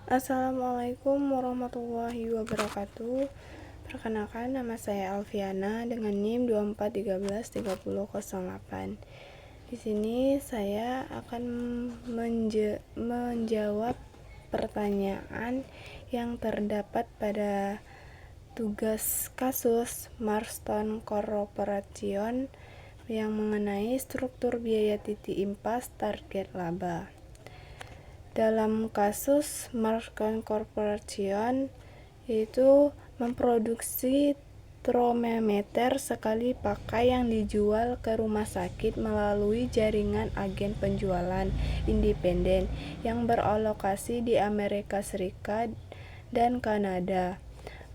Assalamualaikum warahmatullahi wabarakatuh. Perkenalkan, nama saya Alfiana dengan NIM 24133008. Di sini saya akan menjawab pertanyaan yang terdapat pada tugas kasus Marston Corporation yang mengenai struktur biaya titi impas target laba. Dalam kasus Marston Corporation yaitu memproduksi termometer sekali pakai yang dijual ke rumah sakit melalui jaringan agen penjualan independen yang beralokasi di Amerika Serikat dan Kanada.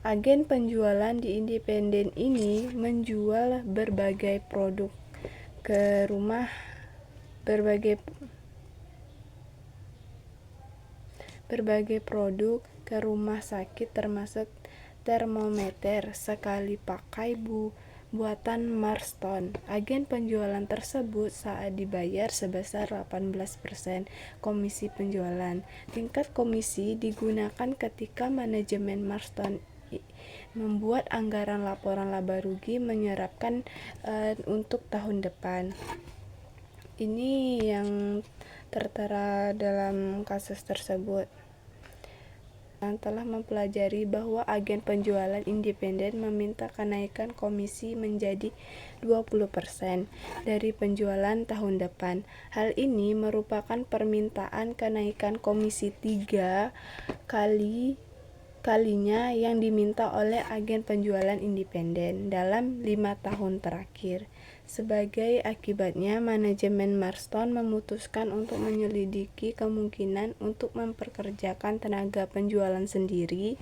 Agen penjualan di independen ini menjual berbagai produk ke rumah sakit termasuk termometer sekali pakai buatan Marston. Agen penjualan tersebut saat dibayar sebesar 18% komisi penjualan. Tingkat komisi digunakan ketika manajemen Marston membuat anggaran laporan laba rugi menyerapkan untuk tahun depan. Ini yang tertera dalam kasus tersebut. Telah mempelajari bahwa agen penjualan independen meminta kenaikan komisi menjadi 20% dari penjualan tahun depan. Hal ini merupakan permintaan kenaikan komisi 3 kalinya yang diminta oleh agen penjualan independen dalam 5 tahun terakhir. Sebagai akibatnya, manajemen Marston memutuskan untuk menyelidiki kemungkinan untuk memperkerjakan tenaga penjualan sendiri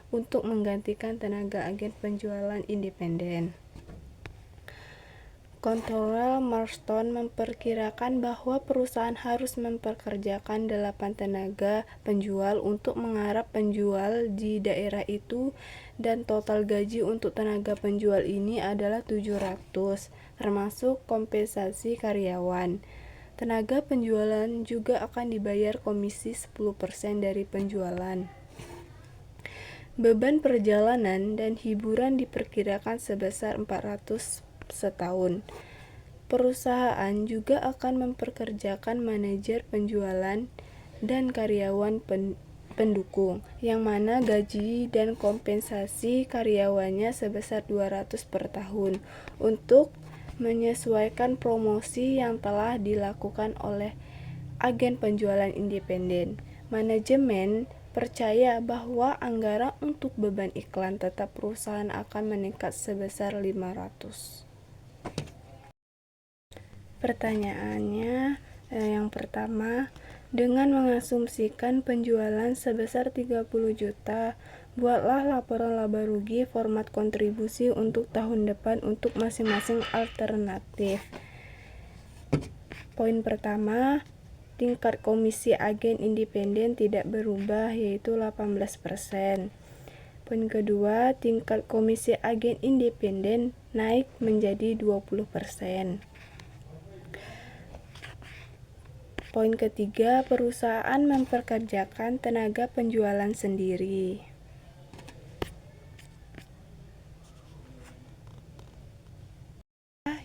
untuk menggantikan tenaga agen penjualan independen. Kontrol Marston memperkirakan bahwa perusahaan harus memperkerjakan 8 tenaga penjual untuk menggarap penjual di daerah itu, dan total gaji untuk tenaga penjual ini adalah 700, termasuk kompensasi karyawan. Tenaga penjualan juga akan dibayar komisi 10% dari penjualan. Beban perjalanan dan hiburan diperkirakan sebesar 400 setahun. Perusahaan juga akan memperkerjakan manajer penjualan dan karyawan pendukung, yang mana gaji dan kompensasi karyawannya sebesar 200 per tahun untuk menyesuaikan promosi yang telah dilakukan oleh agen penjualan independen. Manajemen percaya bahwa anggaran untuk beban iklan tetap perusahaan akan meningkat sebesar 500. Pertanyaannya yang pertama, dengan mengasumsikan penjualan sebesar 30 juta, buatlah laporan laba rugi format kontribusi untuk tahun depan untuk masing-masing alternatif. Poin pertama, tingkat komisi agen independen tidak berubah, yaitu 18%. Poin kedua, tingkat komisi agen independen naik menjadi 20%. Poin ketiga, perusahaan memperkerjakan tenaga penjualan sendiri.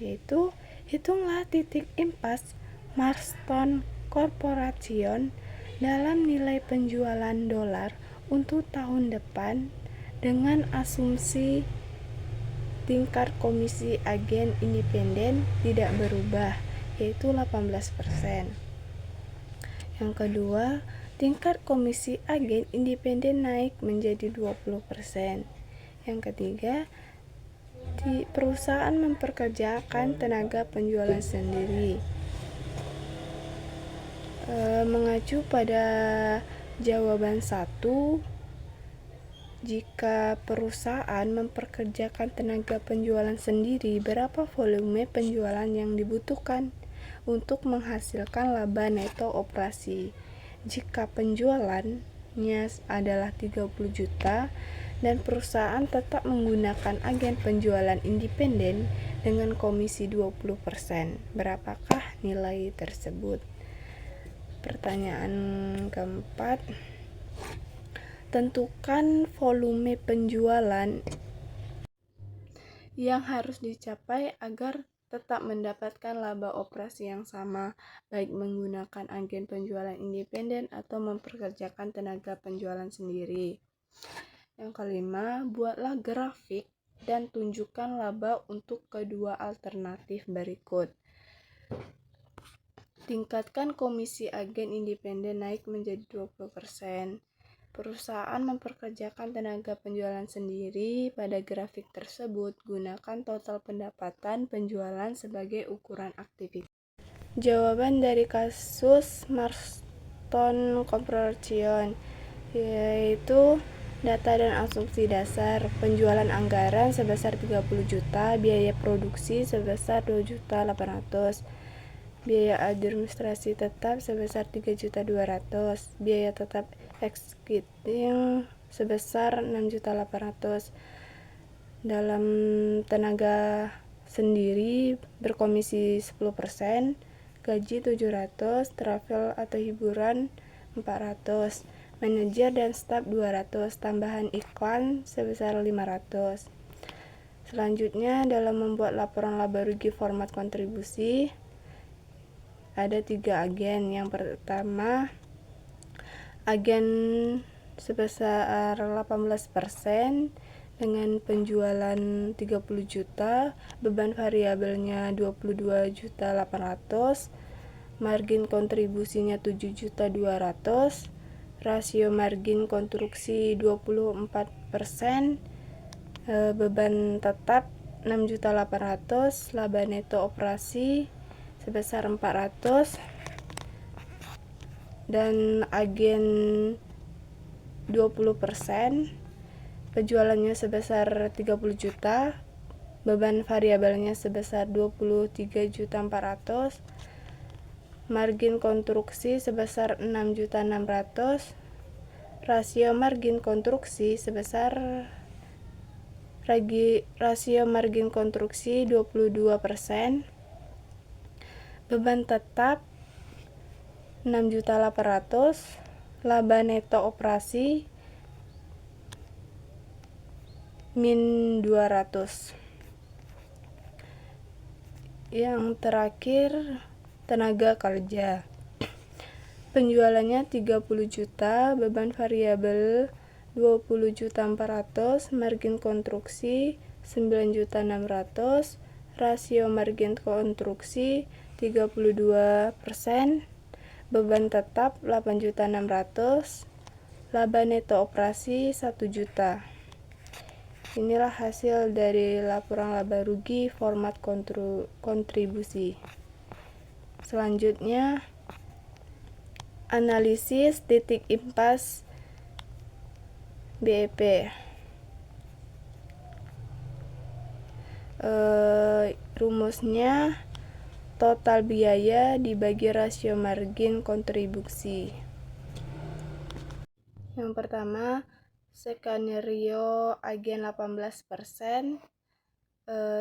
Yaitu, hitunglah titik impas Marston Corporation dalam nilai penjualan dolar untuk tahun depan dengan asumsi tingkat komisi agen independen tidak berubah, yaitu 18%. Yang kedua, tingkat komisi agen independen naik menjadi 20%. Yang ketiga, perusahaan memperkerjakan tenaga penjualan sendiri. Mengacu pada jawaban 1, jika perusahaan memperkerjakan tenaga penjualan sendiri, berapa volume penjualan yang dibutuhkan untuk menghasilkan laba neto operasi? Jika penjualannya adalah 30 juta dan perusahaan tetap menggunakan agen penjualan independen dengan komisi 20%, berapakah nilai tersebut? Pertanyaan keempat, Tentukan volume penjualan yang harus dicapai agar tetap mendapatkan laba operasi yang sama, baik menggunakan agen penjualan independen atau mempekerjakan tenaga penjualan sendiri. Yang kelima, buatlah grafik dan tunjukkan laba untuk kedua alternatif berikut. Tingkatkan komisi agen independen naik menjadi 20%. Perusahaan mempekerjakan tenaga penjualan sendiri. Pada grafik tersebut, gunakan total pendapatan penjualan sebagai ukuran aktivitas. Jawaban dari kasus Marston Corporation yaitu data dan asumsi dasar. Penjualan anggaran sebesar 30 juta, biaya produksi sebesar 2.800.000, biaya administrasi tetap sebesar 3.200.000, biaya tetap executing sebesar 6.800.000. Dalam tenaga sendiri berkomisi 10%, gaji 700, travel atau hiburan 400, manajer dan staf 200, tambahan iklan sebesar 500. Selanjutnya, dalam membuat laporan laba rugi format kontribusi, ada 3 agen. Yang pertama, agen sebesar 18% dengan penjualan 30 juta, beban variabelnya 22.800.000, margin kontribusinya 7.200.000, rasio margin konstruksi 24%, beban tetap 6.800.000, laba neto operasi sebesar 400, dan agen 20%, penjualannya sebesar 30 juta, beban variabelnya sebesar 23.400.000, margin konstruksi sebesar 6.600.000, rasio margin konstruksi 22%, beban tetap 6.800.000, laba neto operasi min 200. Yang terakhir, tenaga kerja. Penjualannya 30 juta, beban variabel 20.400.000, margin konstruksi 9.600.000, rasio margin konstruksi 32%, beban tetap 8.600.000, laba neto operasi 1 juta. Inilah hasil dari laporan laba rugi format kontribusi. Selanjutnya, analisis titik impas BEP. Rumusnya total biaya dibagi rasio margin kontribusi. Yang pertama, skenario agen 18%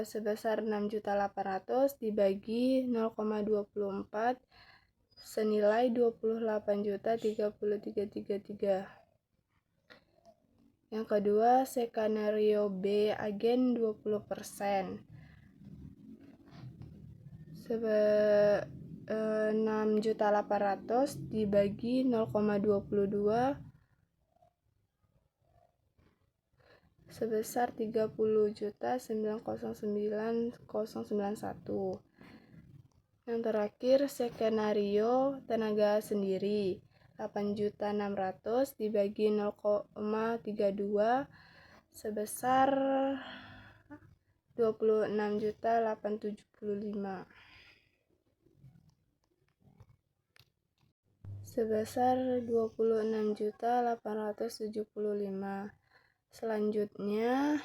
sebesar 6.800.000 dibagi 0,24 senilai 28.30.333. Yang kedua, skenario B agen 20%. 6.800.000 dibagi 0,22 sebesar 30.909.091. Yang terakhir, skenario tenaga sendiri 8.600.000 dibagi 0,32 sebesar 26.875 sebesar 26.875. Selanjutnya,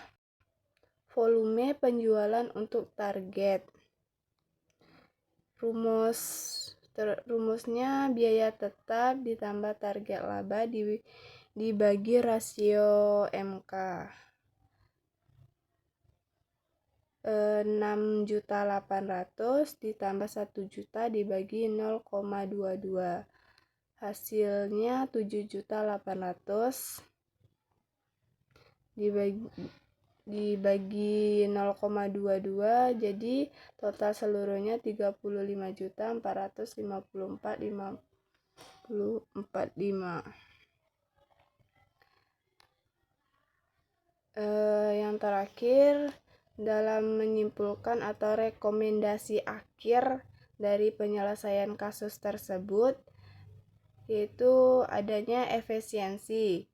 volume penjualan untuk target. Rumusnya biaya tetap ditambah target laba dibagi rasio MK. 6.800.000 ditambah 1 juta dibagi 0,22. Hasilnya 7.800.000. dibagi 0,22, jadi total seluruhnya 35.454.545. Yang terakhir, dalam menyimpulkan atau rekomendasi akhir dari penyelesaian kasus tersebut, yaitu adanya efisiensi.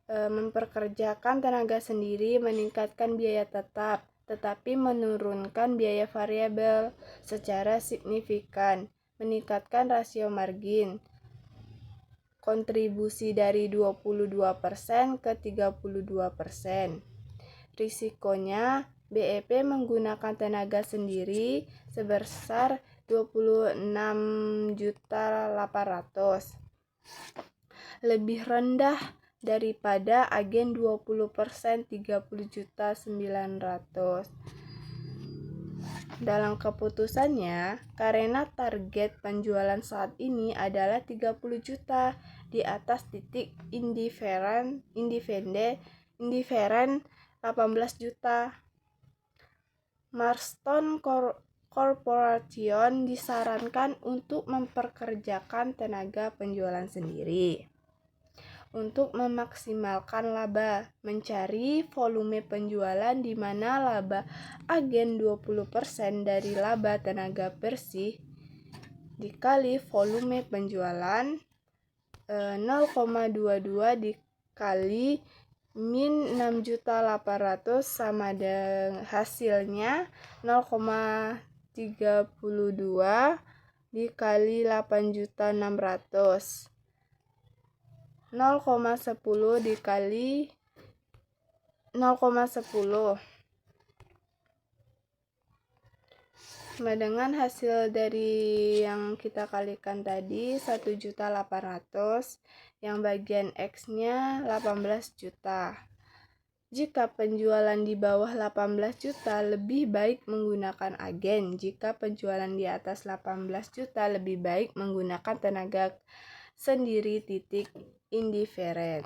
Memperkerjakan tenaga sendiri meningkatkan biaya tetap, tetapi menurunkan biaya variabel secara signifikan, meningkatkan rasio margin, kontribusi dari 22% ke 32%. Risikonya, BEP menggunakan tenaga sendiri sebesar 26.800.000, lebih rendah daripada agen 20% 30.900.000. Dalam keputusannya, karena target penjualan saat ini adalah 30 juta di atas titik indiferen 18 juta. Marston Corporation disarankan untuk memperkerjakan tenaga penjualan sendiri. Untuk memaksimalkan laba, mencari volume penjualan di mana laba agen 20% dari laba tenaga bersih dikali volume penjualan 0,22 dikali min 6.800.000 sama dengan hasilnya 0,32 dikali 8.600.000. 0,10 dikali 0,10 sama dengan hasil dari yang kita kalikan tadi 1.800.000, yang bagian X-nya 18 juta. Jika penjualan di bawah 18 juta, lebih baik menggunakan agen. Jika penjualan di atas 18 juta, lebih baik menggunakan tenaga sendiri titik indiferen.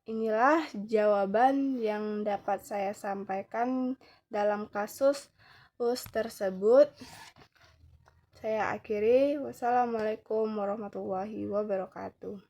Inilah jawaban yang dapat saya sampaikan dalam kasus tersebut. Saya akhiri. Wassalamualaikum warahmatullahi wabarakatuh.